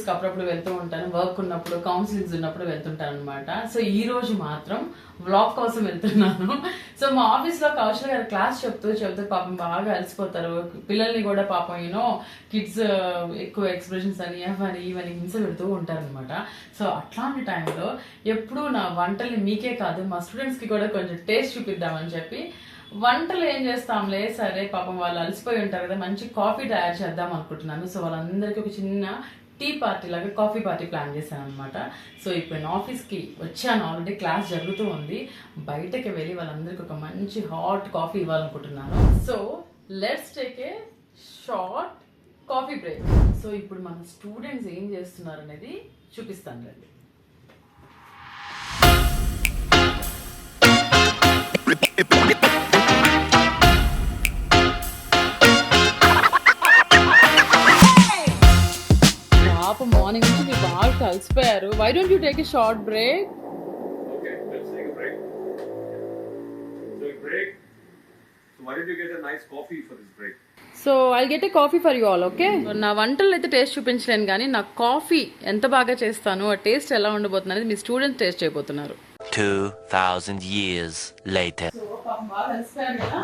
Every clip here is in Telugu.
కి అప్పుడప్పుడు వెళ్తూ ఉంటాను, వర్క్ ఉన్నప్పుడు, కౌన్సిలింగ్స్ ఉన్నప్పుడు వెళ్తుంటాను అనమాట. సో ఈ రోజు మాత్రం వ్లాగ్ కోసం వెళ్తున్నాను. సో మా ఆఫీస్ లో కౌశల్ గారు క్లాస్ చెప్తూ పాపం బాగా అలసిపోతారు. పిల్లల్ని కూడా పాపం కిడ్స్ ఎక్కువ ఎక్స్ప్రెషన్స్ అని అవని ఇవని హింస పెడుతూ ఉంటారు అనమాట. సో అట్లాంటి టైంలో ఎప్పుడు నా వంటల్ని మీకే కాదు మా స్టూడెంట్స్ కి కూడా కొంచెం టేస్ట్ చూపిద్దామని చెప్పి వంటలు ఏం చేస్తాంలే సరే పాపం వాళ్ళు అలసిపోయి ఉంటారు కదా, మంచి కాఫీ తయారు చేద్దాం అనుకుంటున్నాను. సో వాళ్ళందరికీ ఒక చిన్న టీ పార్టీ లాగా కాఫీ పార్టీ ప్లాన్ చేశాను అనమాట. సో ఇప్పుడు నేను ఆఫీస్కి వచ్చాను, ఆల్రెడీ క్లాస్ జరుగుతూ ఉంది. బయటకి వెళ్ళి వాళ్ళందరికీ ఒక మంచి హాట్ కాఫీ ఇవ్వాలనుకుంటున్నాను. So let's take a short coffee break. So ఇప్పుడు మన స్టూడెంట్స్ ఏం చేస్తున్నారు అనేది చూపిస్తాను రండి. మార్నింగ్ నుంచి మీరు బాగా కలిసిపోయారు. Why don't you take a short break? Okay, let's take a break. So a break. So why don't you get a nice coffee for this break? So I get a coffee for you all. Okay, నా వంటలు అయితే టేస్ట్ చూపించలేను కానీ నా కాఫీ ఎంత బాగా చేస్తాను, ఆ టేస్ట్ ఎలా ఉండబోతుంది అనేది మీ స్టూడెంట్స్ టేస్ట్ చేయబోతున్నారు. 2000 years later. సో పాపం బాగా కలిసిపోయారు కదా.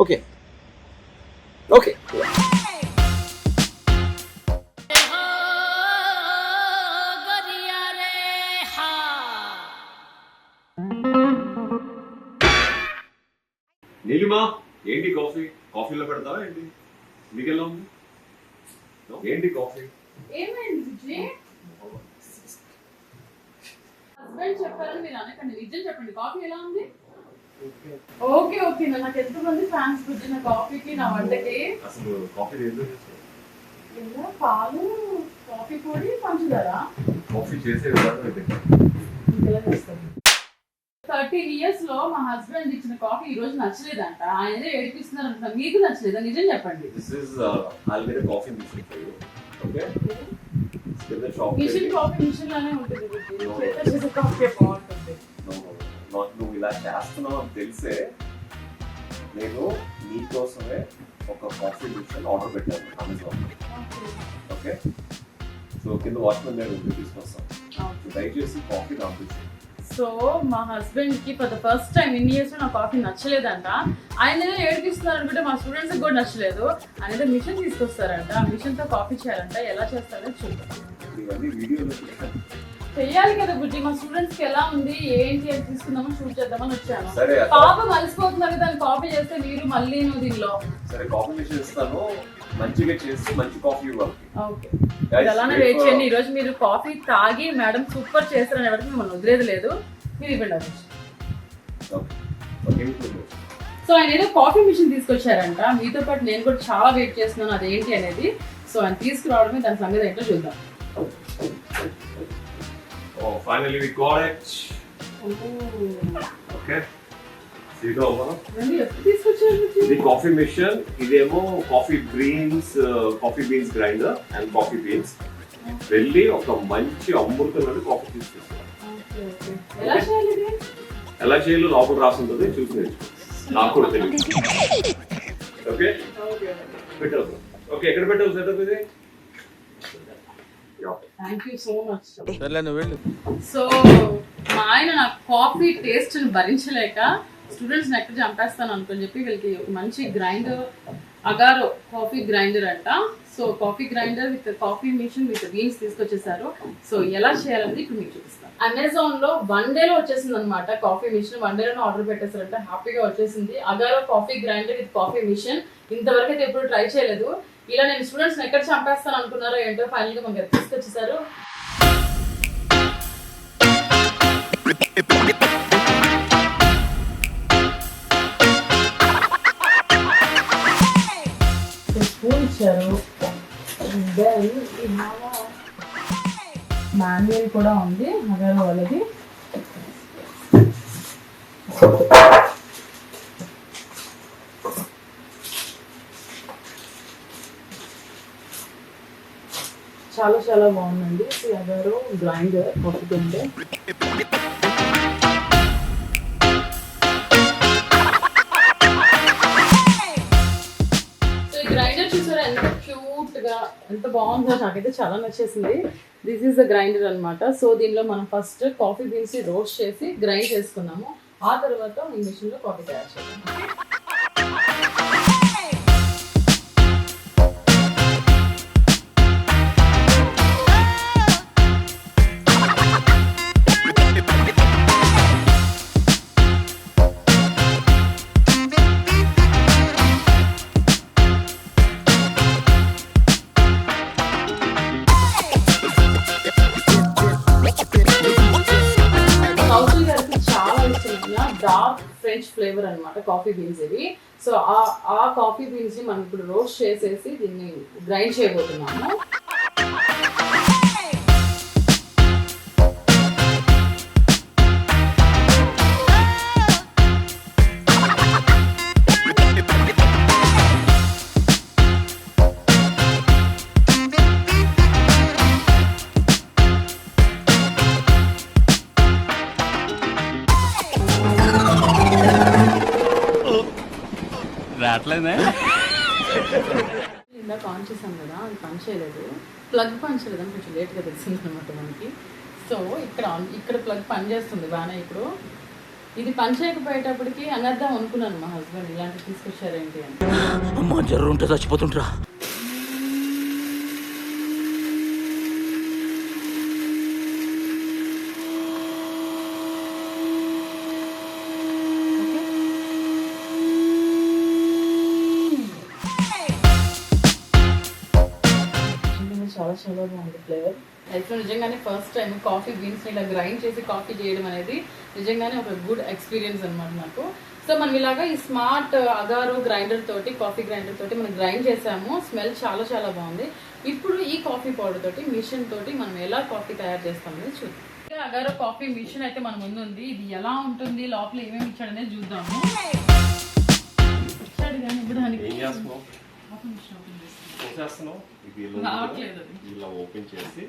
Okay. Okay. నీలిమా ఏంటి కాఫీ? కాఫీలో పెడతావా ఏంటి? మీకు ఎలా ఉంది? ఏంటి కాఫీ? ఏమైంది? హస్బెండ్ చెప్పారని మీరు అనకండి, నిజం చెప్పండి. కాఫీ ఎలా ఉంది? ఓకే ఓకే, నాకు ఎంతమంది ఫ్యాన్స్ పుట్టిన కాఫీకి నా వంటకి. అసలు కాఫీ పాలు, కాఫీ పొడి, పంచదార. కాఫీ చేసే విధానం 13 years లో మా హస్బెండ్ ఇచ్చిన కాఫీ ఈ రోజు నచ్చలేదంట. ఆయన ఏడిపిస్తున్నారు అంట. మీకు నచ్చలేదా? నిజం చెప్పండి. This is I'll get a coffee machine for you. Okay, machine coffee machine లానే ఉంటుంది. చేసే కాఫీ బాగుంటుంది. నువ్వు ఇలా చేస్తున్నావు అని తెలిసే నేను నీకోసమే ఒక కాఫీ మిషన్ ఆర్డర్ పెట్టాను అమెజాన్. ఓకే, సో కింద వాచ్మెన్ దగ్గర తీసుకొస్తాను, దయచేసి కాఫీ పంపించు. సో మా హస్బెండ్ కి for the first time in years నా కాఫీ నచ్చలేదంట. ఆయన ఏడిపిస్తున్నారు అనుకుంటే మా స్టూడెంట్స్ కూడా నచ్చలేదు. ఆయన మిషన్ తీసుకొస్తారంట, ఆ మిషన్ తో కాఫీ చేయాలంట. ఎలా చేస్తారో చూద్దాం. ఇవన్నీ వీడియోలో చెయ్యాలి కదా బుజ్జి, మా స్టూడెంట్స్ కి ఎలా ఉంది ఏంటి అని తీసుకుందామని షూట్ చేద్దామని వచ్చాను. సరే, పాపం అలసిపోతున్నారు కదా, దాన్ని కాఫీ చేస్తే మీరు మళ్ళీ దీనిలో. సరే, కాఫీ మిషన్ ఇస్తాను, మంచిగా చేసి మంచి కాఫీ ఇవ్వాలి. ఓకే, అలానే వెయిట్ చేయండి. ఈ రోజు మీరు కాఫీ తాగి మేడం సూపర్ చేస్తారనే వరకు మిమ్మల్ని వదిలేదు లేదు. మీరు ఇవ్వండి. సో ఆయన ఏదో కాఫీ మిషన్ తీసుకొచ్చారంట. మీతో పాటు నేను కూడా చాలా వెయిట్ చేస్తున్నాను అదేంటి అనేది. సో ఆయన తీసుకురావడమే, దాని సంగతి ఏంటో చూద్దాం. Oh, finally we got it. Okay. See the over. The coffee machine. ఇదేమో coffee beans grinder and coffee beans. వెళ్ళి ఒక మంచి అమృతమైన కాఫీ తీసుకొస్తాం. ఎలా చేయాలో లోపల రాసి ఉంటుంది, చూసి నేర్చుకో. నాకు కూడా తెలియదు. ఓకే, పెట్టావు. ఓకే, ఎక్కడ పెట్టావు సెటప్ ఇది? Thank you so much. So మా ఆయన నా కాఫీ టేస్ట్ భరించలేక స్టూడెంట్స్ ఎక్కడ చంపేస్తాను అనుకుని చెప్పి వీళ్ళకి మంచి గ్రైండర్, అగారో కాఫీ గ్రైండర్ అంట. So coffee grinder with coffee machine with beans తీసుకొచ్చేసారు. సో ఎలా చేయాలని ఇప్పుడు మీకు చూపిస్తాను. అమెజాన్ లో 1 day లో వచ్చేసింది అనమాట కాఫీ మిషన్. 1 day లో ఆర్డర్ పెట్టేసారంట, హ్యాపీగా వచ్చేసింది. Agaro coffee grinder with coffee machine. ఇంతవరకు అయితే ఎప్పుడు ట్రై చేయలేదు. ఇలా నేను స్టూడెంట్స్ ఎక్కడ చంపేస్తాను అనుకున్నారో ఏంటో ఫైనల్ గా మనకి తీసుకొచ్చేసారు. స్పూన్ ఇచ్చారు, మాన్యువల్ కూడా ఉంది అగారో వాళ్ళది. చాలా చాలా బాగుందండి. Agaro grinder, coffee grinder. So ఈ గ్రైండర్ చూసారా ఎంత క్యూట్ గా, ఎంత బాగుందో, నాకైతే చాలా నచ్చేసింది. దిస్ ఈస్ ద గ్రైండర్ అన్నమాట. సో దీనిలో మనం ఫస్ట్ కాఫీ బీన్స్ రోస్ట్ చేసి గ్రైండ్ చేసుకున్నాము. ఆ తర్వాత ఈ మిషన్ లో కాఫీ తయారు చేద్దాం. డార్క్ ఫ్రెంచ్ ఫ్లేవర్ అన్నమాట కాఫీ బీన్స్ ఇవి. సో ఆ కాఫీ బీన్స్ ని మనం ఇప్పుడు రోస్ట్ చేసేసి దీన్ని గ్రైండ్ చేయబోతున్నాము. ఇందాక ఆన్ చేసాం కదా, అది పని చేయలేదు, ప్లగ్ పని చేయలేదని కొంచెం లేట్గా తెలిసింది అనమాట మనకి. సో ఇక్కడ ప్లగ్ పని చేస్తుంది బాగానే. ఇప్పుడు ఇది పని చేయకపోయేటప్పటికి అనర్థం అనుకున్నాను మా హస్బెండ్, ఇలాంటివి తీసుకొచ్చారేంటి అని. అమ్మ జర్రు ఉంటే చచ్చిపోతుంటరా. చాలా చాలా బాగుంది ఫ్లేవర్. లైఫ్లో నిజంగానే ఫస్ట్ టైం కాఫీ బీన్స్ని ఇలా గ్రైండ్ చేసి కాఫీ చేయడం అనేది నిజంగానే ఒక గుడ్ ఎక్స్పీరియన్స్ అనమాట నాకు. సో మనం ఇలాగా ఈ స్మార్ట్ అగారో గ్రైండర్ తోటి, కాఫీ గ్రైండర్ తోటి మనం గ్రైండ్ చేసాము. స్మెల్ చాలా చాలా బాగుంది. ఇప్పుడు ఈ కాఫీ పౌడర్ తోటి, మిషన్ తోటి మనం ఎలా కాఫీ తయారు చేస్తామనేది చూద్దాం. అగారో కాఫీ మిషన్ అయితే మన ముందు ఉంది. ఇది ఎలా ఉంటుంది, లోపల ఏమేమి ఇచ్చాడనేది చూద్దాము. ఇచ్చాడు కానీ ఇప్పుడు దానికి ఇలా ఓపెన్ చేసి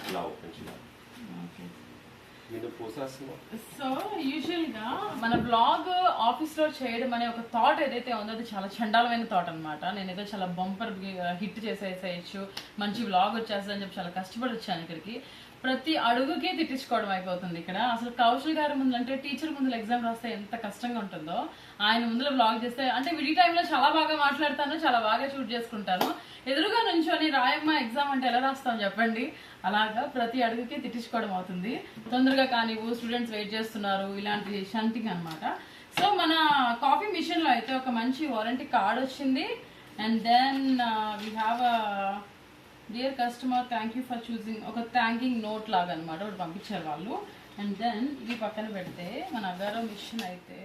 ఇలా ఓపెన్ చేయాలి. సో యూజువల్ గా మన బ్లాగ్ ఆఫీస్ లో చేయడం అనే ఒక థాట్ ఏదైతే ఉందో అది చాలా చండాలమైన థాట్ అనమాట. నేనైతే చాలా బంపర్ హిట్ చేసేసేయచ్చు, మంచి బ్లాగ్ వచ్చేస్తా అని చెప్పి చాలా కష్టపడి వచ్చాను ఇక్కడికి. ప్రతి అడుగుకి తిట్టించుకోవడం అయిపోతుంది ఇక్కడ. అసలు కౌశల్ గారి ముందు అంటే టీచర్ ముందు ఎగ్జామ్ రాస్తే ఎంత కష్టంగా ఉంటుందో, ఆయన ముందులో బ్లాగ్ చేస్తే అంటే విడి టైంలో చాలా బాగా మాట్లాడతాను, చాలా బాగా షూట్ చేసుకుంటాను. ఎదురుగా నుంచొని రాయమ్మ ఎగ్జామ్ అంటే ఎలా రాస్తాం చెప్పండి. అలాగా ప్రతి అడుగుకి తిట్టించుకోవడం అవుతుంది. తొందరగా కానివ్వు, స్టూడెంట్స్ వెయిట్ చేస్తున్నారు, ఇలాంటి షంటింగ్ అనమాట. సో మన కాఫీ మిషన్లో అయితే ఒక మంచి వారంటీ కార్డ్ వచ్చింది. And then we have a dear customer thank you for choosing, ఒక థ్యాంకింగ్ నోట్ లాగా అనమాట ఒకటి పంపించారు వాళ్ళు. అండ్ దెన్ ఇది పక్కన పెడితే మన అగారో మిషన్ అయితే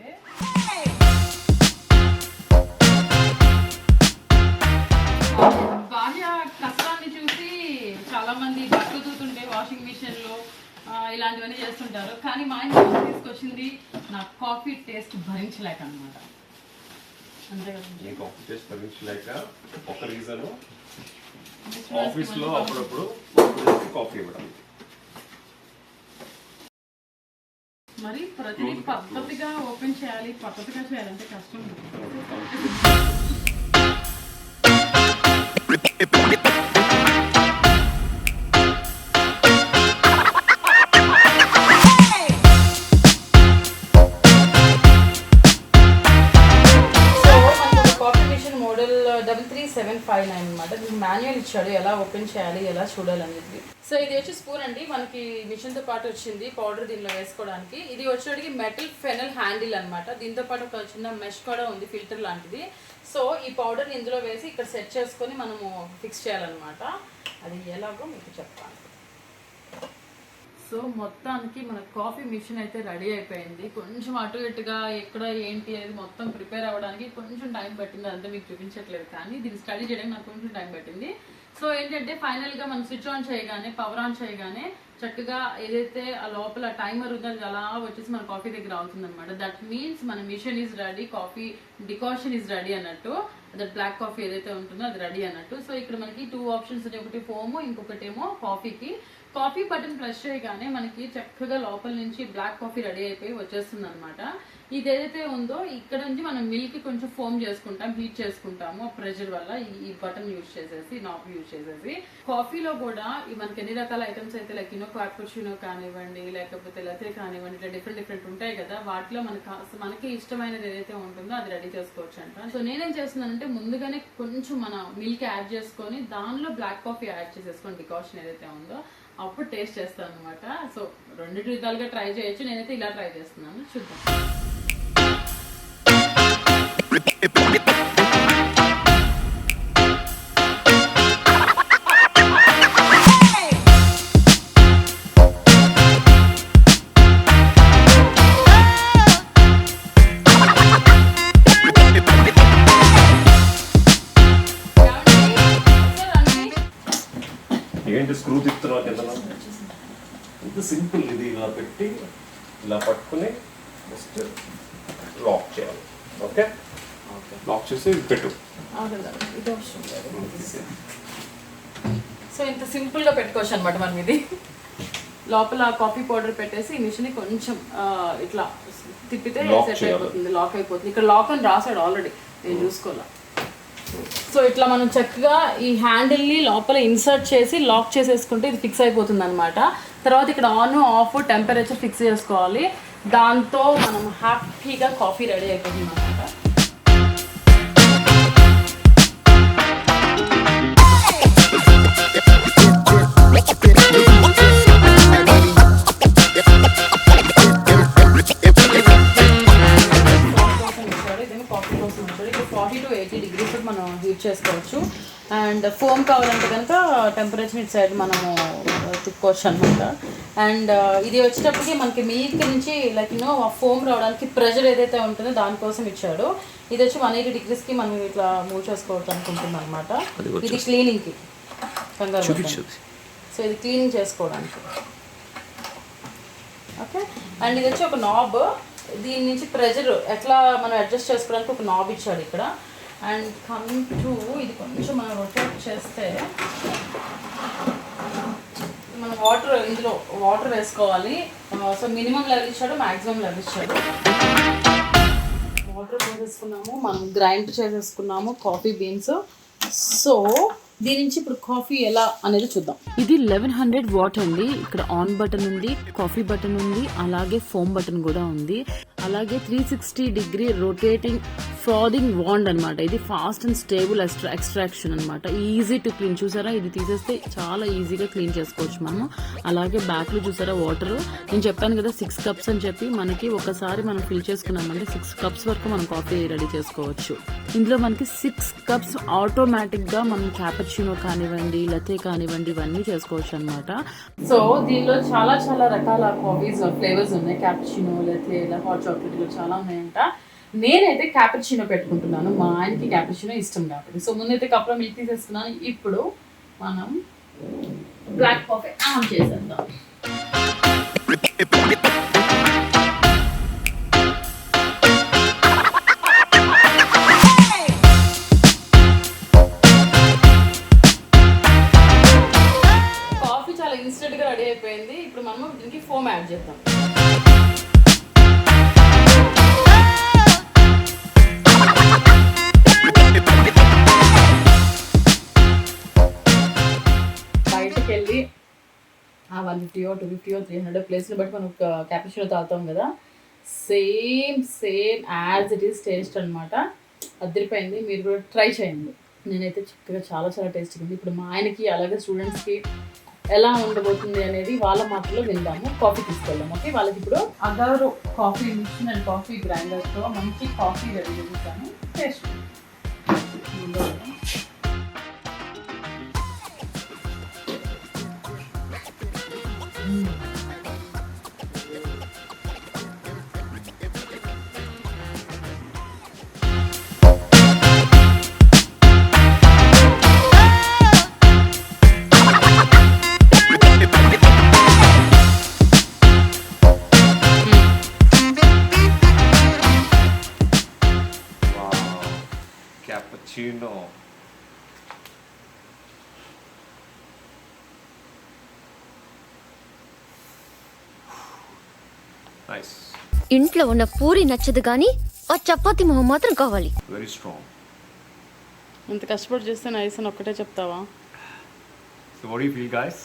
బాహ్య కష్టాన్ని చూసి చాలా మంది బట్టలు తూతుంటే వాషింగ్ మిషన్ లో ఇలాంటివన్నీ చేస్తుంటారు. కానీ మా ఆయన తీసుకొచ్చింది నా కాఫీ టేస్ట్ భరించలేక అనమాట. అంతే కదా, కాఫీ టేస్ట్ భరించలేక ఒక రీజన్ ఆఫీస్ లో అప్పుడప్పుడు కాఫీ ఇవ్వడం. మరి ప్రతిదీ పద్ధతిగా ఓపెన్ చేయాలి, పద్ధతిగా చేయాలంటే కష్టం. మోడల్ 33759 అనమాట. దీనికి మాన్యువల్ ఇచ్చాడు ఎలా ఓపెన్ చేయాలి, ఎలా చూడాలి అనేది. సో ఇది వచ్చి స్పూన్ అండి, మనకి మిషన్తో పాటు వచ్చింది పౌడర్ దీనిలో వేసుకోవడానికి. ఇది వచ్చేటికి మెటల్ ఫెనల్ హ్యాండిల్ అనమాట. దీంతో పాటు ఒక చిన్న మెష్ కూడా ఉంది, ఫిల్టర్ లాంటిది. సో ఈ పౌడర్ని ఇందులో వేసి ఇక్కడ సెట్ చేసుకొని మనము ఫిక్స్ చేయాలన్నమాట. అది ఎలాగో మీకు చెప్తాను. సో మొత్తానికి మన కాఫీ మిషన్ అయితే రెడీ అయిపోయింది. కొంచెం అటు ఇటుగా ఎక్కడ ఏంటి అనేది మొత్తం ప్రిపేర్ అవ్వడానికి కొంచెం టైం పట్టింది, అదంతా మీకు చూపించట్లేదు. కానీ దీన్ని స్టడీ చేయడానికి నాకు కొంచెం టైం పట్టింది. సో ఏంటంటే ఫైనల్ గా మనం స్విచ్ ఆన్ చేయగానే పవర్ ఆన్ చేయగానే చక్కగా ఏదైతే ఆ లోపల టైమర్ ఉందో అది అలా వచ్చేసి మన కాఫీ దగ్గర అవుతుంది అనమాట. దట్ మీన్స్ మన machine is ready, coffee decoction is ready అన్నట్టు. దట్ బ్లాక్ కాఫీ ఏదైతే ఉంటుందో అది రెడీ అన్నట్టు. సో ఇక్కడ మనకి 2 ఆప్షన్స్ ఉన్నాయి, ఒకటి ఫోమ్, ఇంకొకటేమో కాఫీకి. కాఫీ బటన్ ప్రెస్ చేయగానే మనకి చక్కగా లోపల నుంచి బ్లాక్ కాఫీ రెడీ అయిపోయి వచ్చేస్తుంది అనమాట. ఇది ఏదైతే ఉందో ఇక్కడ నుంచి మనం మిల్క్ కొంచెం ఫోమ్ చేసుకుంటాం, హీట్ చేసుకుంటాము ప్రెషర్ వల్ల, ఈ బటన్ యూజ్ చేసేసి, నాబ్ యూజ్ చేసేసి. కాఫీలో కూడా మనకి ఎన్ని రకాల ఐటమ్స్ అయితే లైక్ క్యాపుచినో కానివ్వండి, లేకపోతే లతే కానివ్వండి, ఇట్లా డిఫరెంట్ ఉంటాయి కదా. వాటిలో మనకి ఇష్టమైనది ఏదైతే ఉంటుందో అది రెడీ చేసుకోవచ్చు అంట. సో నేనేం చేస్తున్నానంటే ముందుగానే కొంచెం మన మిల్క్ యాడ్ చేసుకొని దానిలో బ్లాక్ కాఫీ యాడ్ చేసేసుకొని డికాషన్ ఏదైతే ఉందో అప్పుడు టేస్ట్ చేస్తాను అనమాట. సో 2 విధాలుగా ట్రై చేయొచ్చు, నేనైతే ఇలా ట్రై చేస్తున్నాను, చూద్దాం. ఏంటి స్క్రూ తిప్పుతున్నావు కింద? ఇది సింపుల్, ఇది ఇలా పెట్టి ఇలా పట్టుకుని జస్ట్ లాక్ చేయాలి. ఓకే, లాక్ చేసి పెట్టు. సో ఇంత సింపుల్ గా పెట్టుకోవచ్చు అనమాట మనం. ఇది లోపల కాఫీ పౌడర్ పెట్టేసి ఈ మిషన్ కొంచెం ఇట్లా తిప్పితే సెట్ అయిపోతుంది, లాక్ అయిపోతుంది. ఇక్కడ లాక్ అని రాసాడు ఆల్రెడీ, నేను చూసుకోవాలా. సో ఇట్లా మనం చక్కగా ఈ హ్యాండిల్ని లోపల ఇన్సర్ట్ చేసి లాక్ చేసేసుకుంటే ఇది ఫిక్స్ అయిపోతుంది అనమాట. తర్వాత ఇక్కడ ఆన్ ఆఫ్ టెంపరేచర్ ఫిక్స్ చేసుకోవాలి, దాంతో మనం హ్యాపీగా కాఫీ రెడీ అయిపోతుంది అనమాట. కాఫీ కోసం ఉంటుంది. ఇప్పుడు 40 to 80 degrees మనం హీట్ చేసుకోవచ్చు. అండ్ ఫోమ్ కావాలంటే కనుక టెంపరేచర్ ఇటు సైడ్ మనము తిప్పుకోవచ్చు అనమాట. అండ్ ఇది వచ్చేటప్పటికి మనకి మిల్క్ నుంచి లైక్ ఆ ఫోమ్ రావడానికి ప్రెషర్ ఏదైతే ఉంటుందో దానికోసం ఇచ్చాడు. ఇది వచ్చి 180 degreesకి మనం ఇట్లా మూవ్ చేసుకోవచ్చు అనుకుంటున్నాం అనమాట. ఇది క్లీనింగ్కి కంగారు. సో ఇది క్లీనింగ్ చేసుకోవడానికి. ఓకే, అండ్ ఇది వచ్చి ఒక నాబ్, దీని నుంచి ప్రెషర్ ఎట్లా మనం అడ్జస్ట్ చేసుకోవడానికి ఒక నాబ్ ఇచ్చాడు ఇక్కడ. అండ్ కమింగ్ టు ఇది కొంచెం మనం రొటేట్ చేస్తే మనం ఇందులో వాటర్ వేసుకోవాలి. సో మినిమం లెవెల్ ఇచ్చాడు, మ్యాక్సిమం లెవెల్ ఇచ్చాడు. వాటర్ పోసేసుకున్నాము, మనం గ్రైండ్ చేసేసుకున్నాము కాఫీ బీన్స్. సో దీని నుంచి ఇప్పుడు కాఫీ ఎలా అనేది చూద్దాం. ఇది 1100 వాట్ అండి. ఇక్కడ ఆన్ బటన్ ఉంది, కాఫీ బటన్ ఉంది, అలాగే ఫోమ్ బటన్ కూడా ఉంది. అలాగే 360 degree రొటేటింగ్ ఫ్రాదింగ్ వాండ్ అనమాట. ఇది ఫాస్ట్ అండ్ స్టేబుల్ ఎక్స్ట్రాక్షన్ అనమాట. Easy to clean. చూసారా, ఇది తీసేస్తే చాలా ఈజీగా క్లీన్ చేసుకోవచ్చు మనం. అలాగే బ్యాక్ లో చూసారా వాటర్, నేను చెప్పాను కదా 6 cups అని చెప్పి, మనకి ఒకసారి మనం ఫిల్ చేసుకున్నామంటే 6 cups వరకు మనం కాఫీ రెడీ చేసుకోవచ్చు. ఇందులో మనకి 6 cups ఆటోమేటిక్ గా మనం క్యాపచినో కానివ్వండి, లతే కానివ్వండి, ఇవన్నీ చేసుకోవచ్చు అనమాట. సో దీనిలో చాలా చాలా రకాల కాఫీస్ ఫ్లేవర్స్ ఉన్నాయి. క్యాపచినో, లతే, హాట్ చాక్లెట్ ఇలా చాలా ఉన్నాయంట. నేనైతే క్యాపచినో పెట్టుకుంటున్నాను, మా ఆయనకి క్యాపచినో ఇష్టం కాబట్టి. సో ముందైతే కప్లో మిల్క్ తీసేస్తున్నాను. ఇప్పుడు మనం బ్లాక్ కాఫీ ఆన్ చేసేద్దాం. కాఫీ చాలా ఇన్స్టెంట్ గా రెడీ అయిపోయింది. ఇప్పుడు మనం దీనికి ఫోమ్ యాడ్ చేద్దాం. బయటకు వెళ్ళి 150 or 250 or 300 ప్లేస్ని బట్టి మనం క్యాపుచినో తాగుతాం కదా, same as it is taste అనమాట. అదిరిపోయింది, మీరు కూడా ట్రై చేయండి. నేనైతే చక్కగా చాలా చాలా టేస్ట్గా ఉంది. ఇప్పుడు మా ఆయనకి అలాగే స్టూడెంట్స్కి ఎలా ఉండబోతుంది అనేది వాళ్ళ మాటల్లో విందాము. కాఫీ తీసుకెళ్దాం. ఓకే, వాళ్ళకి ఇప్పుడు Agaro coffee machine and coffee గ్రైండర్తో మంచి కాఫీ రెడీ చేస్తాను. టేస్ట్ నైస్, ఇంట్లో ఉన్న పూరి నచ్చదు కానీ ఆ చపాతి మొహం మాత్రం కావాలి. Very strong. ఇంత కష్టపడి చేస్తే నైస్ అని ఒక్కటే చెప్తావా? So what you feel guys?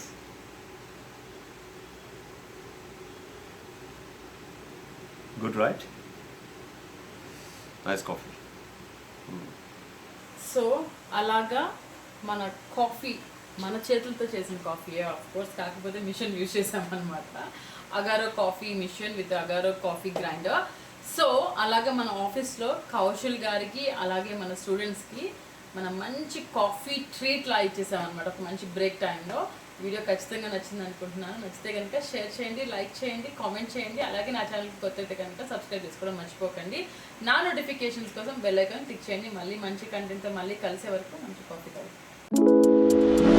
Good right? Nice coffee. So అలాగా మన కాఫీ మన చేతులతో చేసిన కాఫీ ఆఫ్ కోర్స్, కాకపోతే మిషన్ యూజ్ చేసామన్నమాట. Agaro coffee machine with Agaro coffee grinder. So అలాగే మన ఆఫీస్లో కౌశల్ గారికి అలాగే మన స్టూడెంట్స్కి మనం మంచి కాఫీ ట్రీట్ లా ఇచ్చేసామన్నమాట ఒక మంచి బ్రేక్ టైంలో. వీడియో ఖచ్చితంగా నచ్చింది అనుకుంటున్నాను. నచ్చితే కనుక షేర్ చేయండి, లైక్ చేయండి, కామెంట్ చేయండి. అలాగే నా ఛానల్కి కొత్త అయితే కనుక సబ్స్క్రైబ్ చేసుకోవడం మర్చిపోకండి. నా నోటిఫికేషన్స్ కోసం బెల్ ఐకాన్ క్లిక్ చేయండి. మళ్ళీ మంచి కంటెంట్తో మళ్ళీ కలిసే వరకు మంచి కాఫీ తాగుతాం.